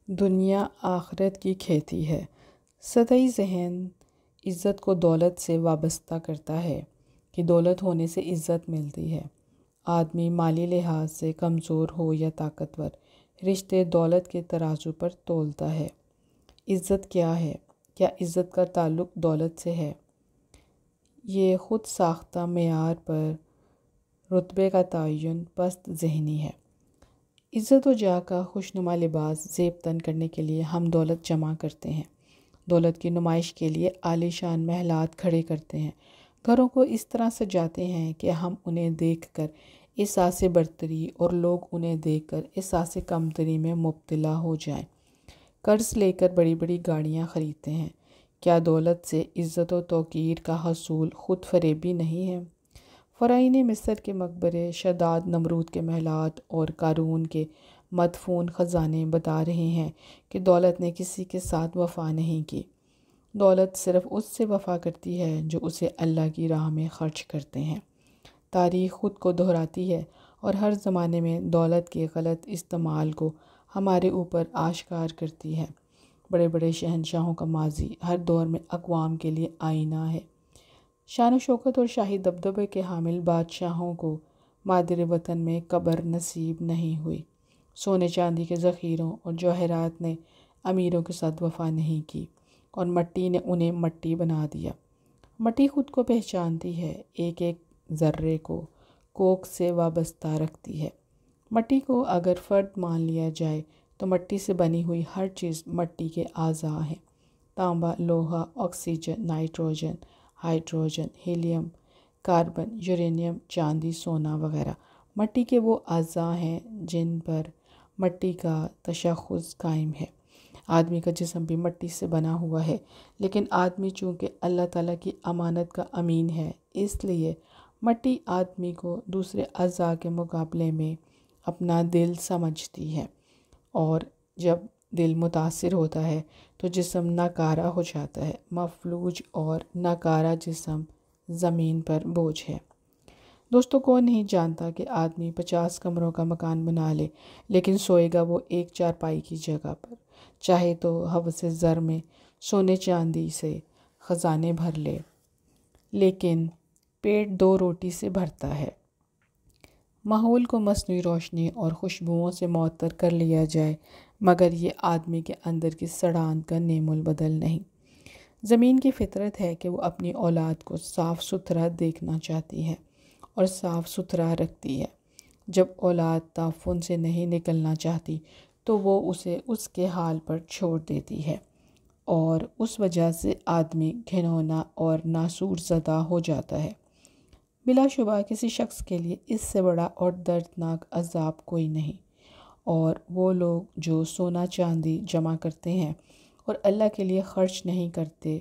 دنیا آخرت کی کھیتی ہے۔ سطحی ذہن عزت کو دولت سے وابستہ کرتا ہے کہ دولت ہونے سے عزت ملتی ہے۔ آدمی مالی لحاظ سے کمزور ہو یا طاقتور، رشتے دولت کے ترازو پر تولتا ہے۔ عزت کیا ہے؟ کیا عزت کا تعلق دولت سے ہے؟ یہ خود ساختہ معیار پر رتبے کا تعین پست ذہنی ہے۔ عزت و جاہ کا خوشنما لباس زیب تن کرنے کے لیے ہم دولت جمع کرتے ہیں۔ دولت کی نمائش کے لیے عالی شان محلات کھڑے کرتے ہیں، گھروں کو اس طرح سجاتے ہیں کہ ہم انہیں دیکھ کر احساس برتری اور لوگ انہیں دیکھ کر احساس کمتری میں مبتلا ہو جائیں۔ قرض لے کر بڑی بڑی گاڑیاں خریدتے ہیں۔ کیا دولت سے عزت و توقیر کا حصول خود فریبی نہیں ہے؟ فرعون مصر کے مقبرے، شداد نمرود کے محلات اور قارون کے مدفون خزانے بتا رہے ہیں کہ دولت نے کسی کے ساتھ وفا نہیں کی۔ دولت صرف اس سے وفا کرتی ہے جو اسے اللہ کی راہ میں خرچ کرتے ہیں۔ تاریخ خود کو دہراتی ہے اور ہر زمانے میں دولت کے غلط استعمال کو ہمارے اوپر آشکار کرتی ہے۔ بڑے بڑے شہنشاہوں کا ماضی ہر دور میں اقوام کے لیے آئینہ ہے۔ شان و شوکت اور شاہی دبدبے کے حامل بادشاہوں کو مادر وطن میں قبر نصیب نہیں ہوئی۔ سونے چاندی کے ذخیروں اور جواہرات نے امیروں کے ساتھ وفا نہیں کی اور مٹی نے انہیں مٹی بنا دیا۔ مٹی خود کو پہچانتی ہے، ایک ایک ذرے کو کوکھ سے وابستہ رکھتی ہے۔ مٹی کو اگر فرد مان لیا جائے تو مٹی سے بنی ہوئی ہر چیز مٹی کے اعضاء ہیں۔ تانبا، لوہا، oxygen, nitrogen, hydrogen, helium, carbon, uranium, چاندی، سونا وغیرہ مٹی کے وہ اعضاء ہیں جن پر مٹی کا تشخص قائم ہے۔ آدمی کا جسم بھی مٹی سے بنا ہوا ہے، لیکن آدمی چونکہ اللہ تعالیٰ کی امانت کا امین ہے، اس لیے مٹی آدمی کو دوسرے اعضاء کے مقابلے میں اپنا دل سمجھتی ہے، اور جب دل متاثر ہوتا ہے تو جسم ناکارہ ہو جاتا ہے۔ مفلوج اور ناکارہ جسم زمین پر بوجھ ہے۔ دوستو، کون نہیں جانتا کہ آدمی 50 کمروں کا مکان بنا لے، لیکن سوئے گا وہ ایک چارپائی کی جگہ پر۔ چاہے تو ہوس زر میں سونے چاندی سے خزانے بھر لے، لیکن پیٹ 2 روٹی سے بھرتا ہے۔ ماحول کو مصنوعی روشنی اور خوشبوؤں سے معطر کر لیا جائے، مگر یہ آدمی کے اندر کی سڑان کا نعم البدل نہیں۔ زمین کی فطرت ہے کہ وہ اپنی اولاد کو صاف ستھرا دیکھنا چاہتی ہے اور صاف ستھرا رکھتی ہے۔ جب اولاد تعفن سے نہیں نکلنا چاہتی تو وہ اسے اس کے حال پر چھوڑ دیتی ہے، اور اس وجہ سے آدمی گھنونا اور ناسور زدہ ہو جاتا ہے۔ بلا شبہ کسی شخص کے لیے اس سے بڑا اور دردناک عذاب کوئی نہیں، اور وہ لوگ جو سونا چاندی جمع کرتے ہیں اور اللہ کے لیے خرچ نہیں کرتے،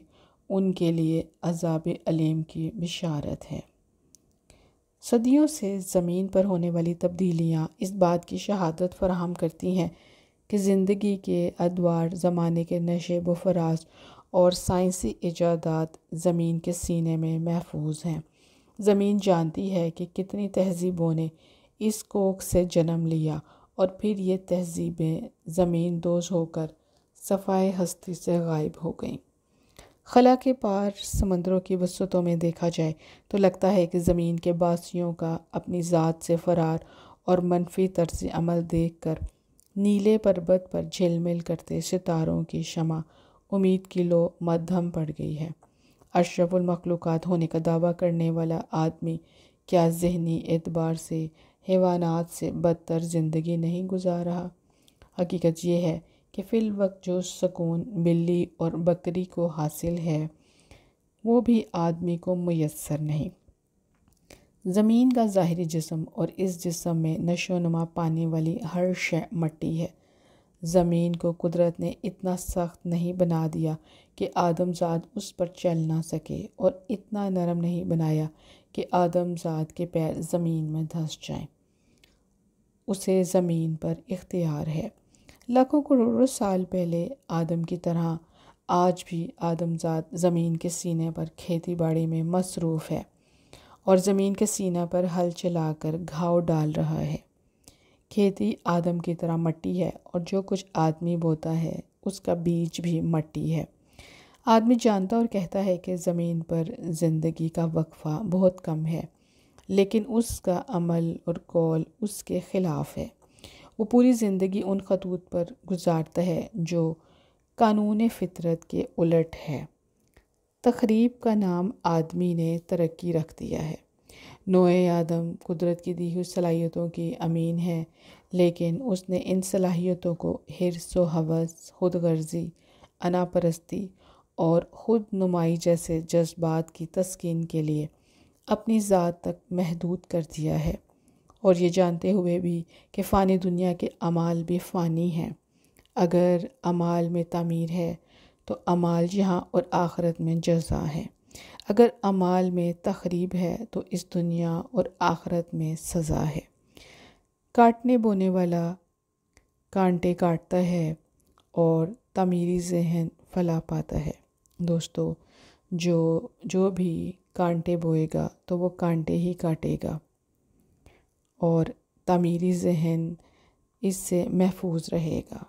ان کے لیے عذاب الیم کی بشارت ہے۔ صدیوں سے زمین پر ہونے والی تبدیلیاں اس بات کی شہادت فراہم کرتی ہیں کہ زندگی کے ادوار، زمانے کے نشیب و فراز اور سائنسی ایجادات زمین کے سینے میں محفوظ ہیں۔ زمین جانتی ہے کہ کتنی تہذیبوں نے اس کوکھ سے جنم لیا، اور پھر یہ تہذیبیں زمین دوز ہو کر صفائے ہستی سے غائب ہو گئیں۔ خلا کے پار سمندروں کی وسعتوں میں دیکھا جائے تو لگتا ہے کہ زمین کے باسیوں کا اپنی ذات سے فرار اور منفی طرز عمل دیکھ کر نیلے پربت پر جھلمل کرتے ستاروں کی شمع امید کی لو مدھم پڑ گئی ہے۔ اشرف المخلوقات ہونے کا دعویٰ کرنے والا آدمی کیا ذہنی اعتبار سے حیوانات سے بدتر زندگی نہیں گزار رہا؟ حقیقت یہ ہے کہ فی الوقت جو سکون بلی اور بکری کو حاصل ہے، وہ بھی آدمی کو میسر نہیں۔ زمین کا ظاہری جسم اور اس جسم میں نشو و نما پانے والی ہر شے مٹی ہے۔ زمین کو قدرت نے اتنا سخت نہیں بنا دیا کہ آدم زاد اس پر چل نہ سکے، اور اتنا نرم نہیں بنایا کہ آدم زاد کے پیر زمین میں دھس جائیں۔ اسے زمین پر اختیار ہے۔ لاکھوں کروڑوں سال پہلے آدم کی طرح آج بھی آدم زاد زمین کے سینے پر کھیتی باڑی میں مصروف ہے، اور زمین کے سینہ پر ہل چلا کر گھاؤ ڈال رہا ہے۔ کھیتی آدم کی طرح مٹی ہے اور جو کچھ آدمی بوتا ہے اس کا بیج بھی مٹی ہے۔ آدمی جانتا اور کہتا ہے کہ زمین پر زندگی کا وقفہ بہت کم ہے، لیکن اس کا عمل اور قول اس کے خلاف ہے۔ وہ پوری زندگی ان خطوط پر گزارتا ہے جو قانون فطرت کے الٹ ہے۔ تخریب کا نام آدمی نے ترقی رکھ دیا ہے۔ نوع آدم قدرت کی دی ہوئی صلاحیتوں کی امین ہے، لیکن اس نے ان صلاحیتوں کو حرص و ہوس، خود غرضی، انا پرستی اور خود نمائی جیسے جذبات کی تسکین کے لیے اپنی ذات تک محدود کر دیا ہے، اور یہ جانتے ہوئے بھی کہ فانی دنیا کے اعمال بھی فانی ہیں۔ اگر اعمال میں تعمیر ہے تو اعمال یہاں اور آخرت میں جزا ہے، اگر اعمال میں تخریب ہے تو اس دنیا اور آخرت میں سزا ہے۔ کاٹنے بونے والا کانٹے کاٹتا ہے اور تعمیری ذہن پھلا پاتا ہے۔ دوستو، جو بھی کانٹے بوئے گا تو وہ کانٹے ہی کاٹے گا، اور تعمیری ذہن اس سے محفوظ رہے گا۔